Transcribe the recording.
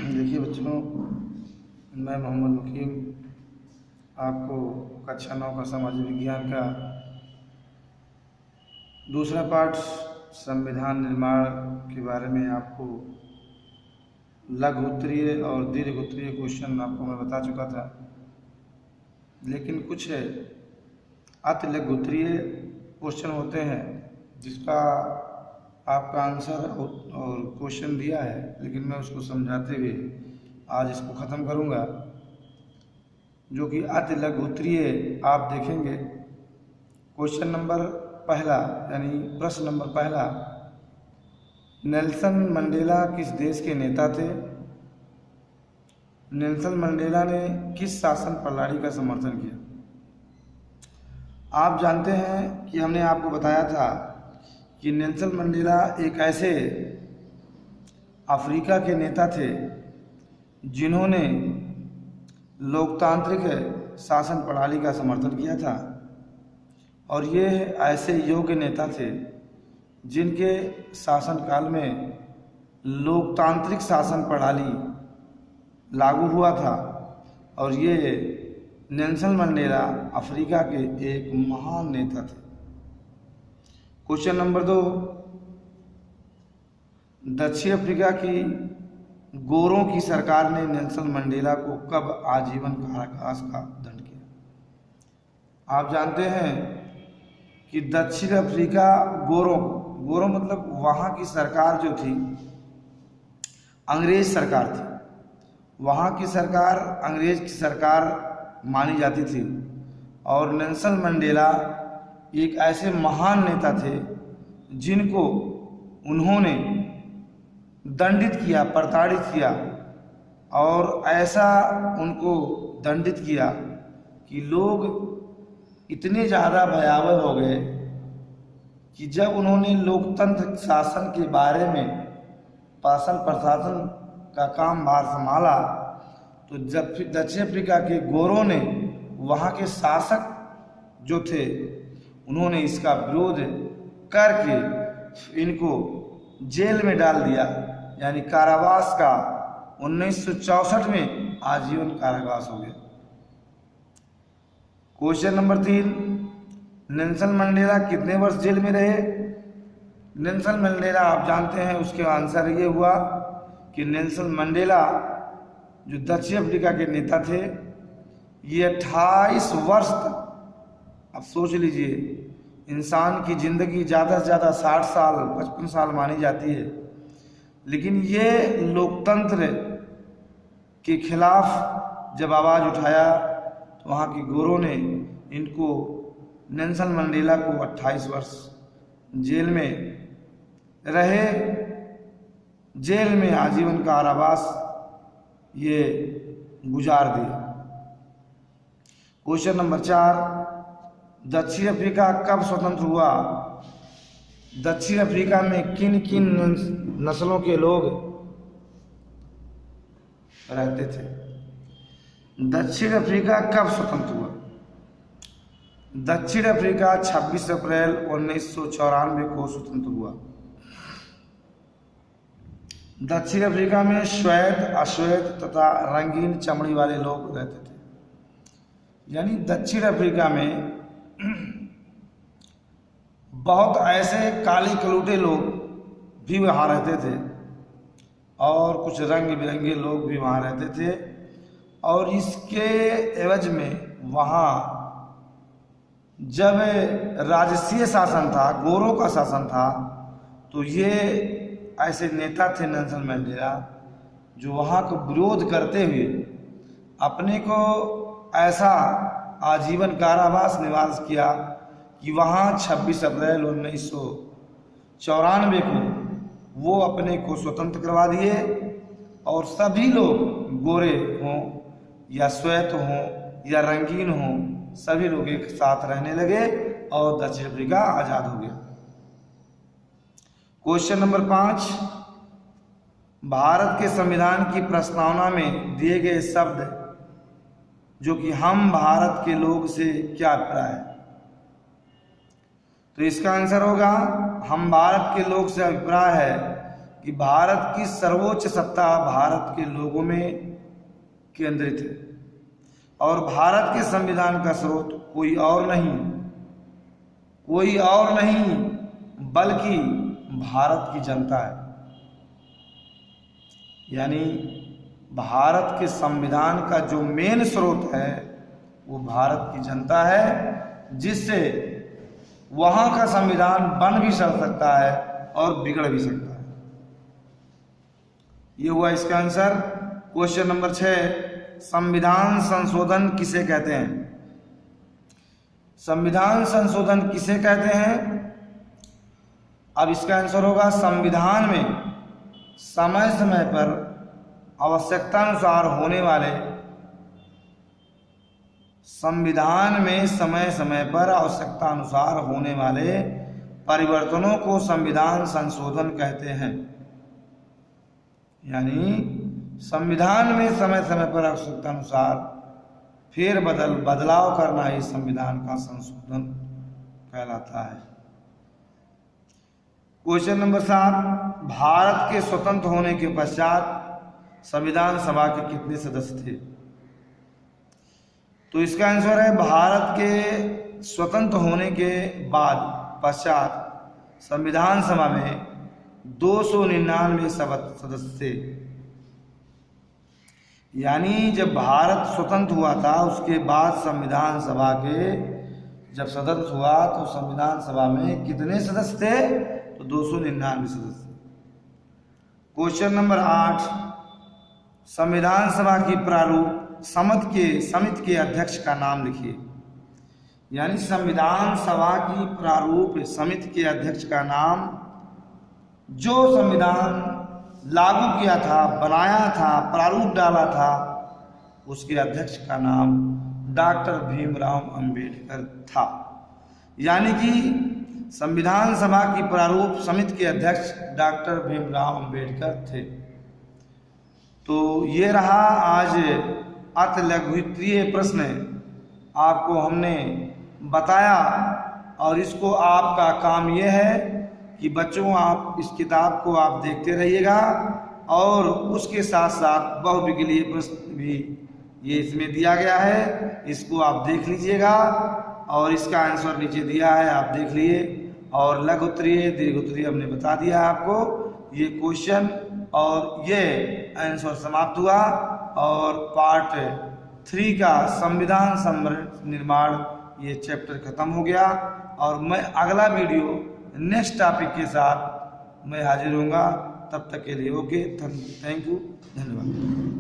देखिए बच्चों, मैं मोहम्मद मुकीम आपको कक्षा 9 का सामाजिक विज्ञान का दूसरा पाठ संविधान निर्माण के बारे में आपको लघु उत्तरीय और दीर्घ उत्तरीय क्वेश्चन आपको मैं बता चुका था, लेकिन कुछ अति लघु उत्तरीय क्वेश्चन होते हैं जिसका आपका आंसर और क्वेश्चन दिया है, लेकिन मैं उसको समझाते हुए आज इसको ख़त्म करूंगा, जो कि अति लघु उत्तरीय आप देखेंगे। क्वेश्चन नंबर पहला यानी प्रश्न नंबर पहला, नेल्सन मंडेला किस देश के नेता थे? नेल्सन मंडेला ने किस शासन प्रणाली का समर्थन किया? आप जानते हैं कि हमने आपको बताया था कि नेल्सन मंडेला एक ऐसे अफ्रीका के नेता थे जिन्होंने लोकतांत्रिक शासन प्रणाली का समर्थन किया था, और ये ऐसे योग्य नेता थे जिनके शासनकाल में लोकतांत्रिक शासन प्रणाली लागू हुआ था। और ये नेल्सन मंडेला अफ्रीका के एक महान नेता थे। क्वेश्चन नंबर 2, दक्षिण अफ्रीका की गोरों की सरकार ने नेल्सन मंडेला को कब आजीवन कारावास का दंड किया? आप जानते हैं कि दक्षिण अफ्रीका गोरों मतलब वहाँ की सरकार जो थी अंग्रेज सरकार थी। वहाँ की सरकार अंग्रेज की सरकार मानी जाती थी, और नेल्सन मंडेला एक ऐसे महान नेता थे जिनको उन्होंने दंडित किया, प्रताड़ित किया, और ऐसा उनको दंडित किया कि लोग इतने ज़्यादा भयावह हो गए कि जब उन्होंने लोकतंत्र शासन के बारे में शासन प्रशासन का काम भार संभाला, तो जब दक्षिण अफ्रीका के गोरों ने वहाँ के शासक जो थे उन्होंने इसका विरोध करके इनको जेल में डाल दिया, यानी कारावास का 1964 में आजीवन कारावास हो गया। क्वेश्चन नंबर 3, नेल्सन मंडेला कितने वर्ष जेल में रहे? नेल्सन मंडेला आप जानते हैं उसके आंसर ये हुआ कि नेल्सन मंडेला जो दक्षिण अफ्रीका के नेता थे ये 28 वर्ष तक, अब सोच लीजिए, इंसान की ज़िंदगी ज़्यादा से ज़्यादा 60 साल 55 साल मानी जाती है, लेकिन ये लोकतंत्र के खिलाफ जब आवाज़ उठाया तो वहाँ के गोरों ने इनको नेल्सन मंडेला को 28 वर्ष जेल में रहे, जेल में आजीवन कारावास ये गुजार दिए। क्वेश्चन नंबर 4, दक्षिण अफ्रीका कब स्वतंत्र हुआ? दक्षिण अफ्रीका में किन किन नस्लों के लोग रहते थे? दक्षिण अफ्रीका कब स्वतंत्र हुआ? दक्षिण अफ्रीका 26 अप्रैल 1994 को स्वतंत्र हुआ। दक्षिण अफ्रीका में श्वेत, अश्वेत तथा रंगीन चमड़ी वाले लोग रहते थे। यानी दक्षिण अफ्रीका में बहुत ऐसे काले कलूटे लोग भी वहाँ रहते थे, और कुछ रंग बिरंगे लोग भी वहाँ रहते थे, और इसके एवज में वहाँ जब राजसीय शासन था, गोरों का शासन था, तो ये ऐसे नेता थे नेल्सन मंडेला जो वहाँ को विरोध करते हुए अपने को ऐसा आजीवन कारावास निवास किया कि वहाँ 26 अप्रैल 1994 को वो अपने को स्वतंत्र करवा दिए, और सभी लोग गोरे हों या श्वेत हों या रंगीन हों, सभी लोग एक साथ रहने लगे और दक्षिण अफ्रीका आज़ाद हो गया। क्वेश्चन नंबर 5, भारत के संविधान की प्रस्तावना में दिए गए शब्द जो कि हम भारत के लोग से क्या अभिप्राय है? तो इसका आंसर होगा, हम भारत के लोग से अभिप्राय है कि भारत की सर्वोच्च सत्ता भारत के लोगों में केंद्रित है और भारत के संविधान का स्रोत कोई और नहीं बल्कि भारत की जनता है। यानी भारत के संविधान का जो मेन स्रोत है वो भारत की जनता है, जिससे वहां का संविधान बन भी सकता है और बिगड़ भी सकता है। ये हुआ इसका आंसर। क्वेश्चन नंबर 6, संविधान संशोधन किसे कहते हैं? संविधान संशोधन किसे कहते हैं? अब इसका आंसर होगा, संविधान में समय समय पर आवश्यकता अनुसार होने वाले परिवर्तनों को संविधान संशोधन कहते हैं। यानी संविधान में समय समय पर आवश्यकता अनुसार बदलाव करना ही संविधान का संशोधन कहलाता है। क्वेश्चन नंबर 7, भारत के स्वतंत्र होने के पश्चात संविधान सभा के कितने सदस्य थे? तो इसका आंसर है, भारत के स्वतंत्र होने के पश्चात संविधान सभा में 299 सदस्य थे। यानी जब भारत स्वतंत्र हुआ था उसके बाद संविधान सभा के जब सदस्य हुआ तो संविधान सभा में कितने सदस्य थे? तो 299 सदस्य। क्वेश्चन नंबर 8, संविधान सभा की प्रारूप समिति के अध्यक्ष का नाम लिखिए। यानी संविधान सभा की प्रारूप समिति के अध्यक्ष का नाम, जो संविधान लागू किया था, बनाया था, प्रारूप डाला था, उसके अध्यक्ष का नाम डॉक्टर भीमराव अंबेडकर था। यानी कि संविधान सभा की प्रारूप समिति के अध्यक्ष डॉक्टर भीमराव अंबेडकर थे। तो ये रहा आज अति लघुत्तरीय प्रश्न आपको हमने बताया, और इसको आपका काम यह है कि बच्चों आप इस किताब को आप देखते रहिएगा और उसके साथ साथ बहुविकलीय प्रश्न भी ये इसमें दिया गया है, इसको आप देख लीजिएगा और इसका आंसर नीचे दिया है, आप देख लिए। और लघुत्तरीय दीर्घोत्तरीय हमने बता दिया आपको ये क्वेश्चन, और ये आंसर समाप्त हुआ। और पार्ट 3 का संविधान निर्माण ये चैप्टर खत्म हो गया, और मैं अगला वीडियो नेक्स्ट टॉपिक के साथ मैं हाजिर होऊंगा। तब तक के लिए ओके, थैंक यू, धन्यवाद।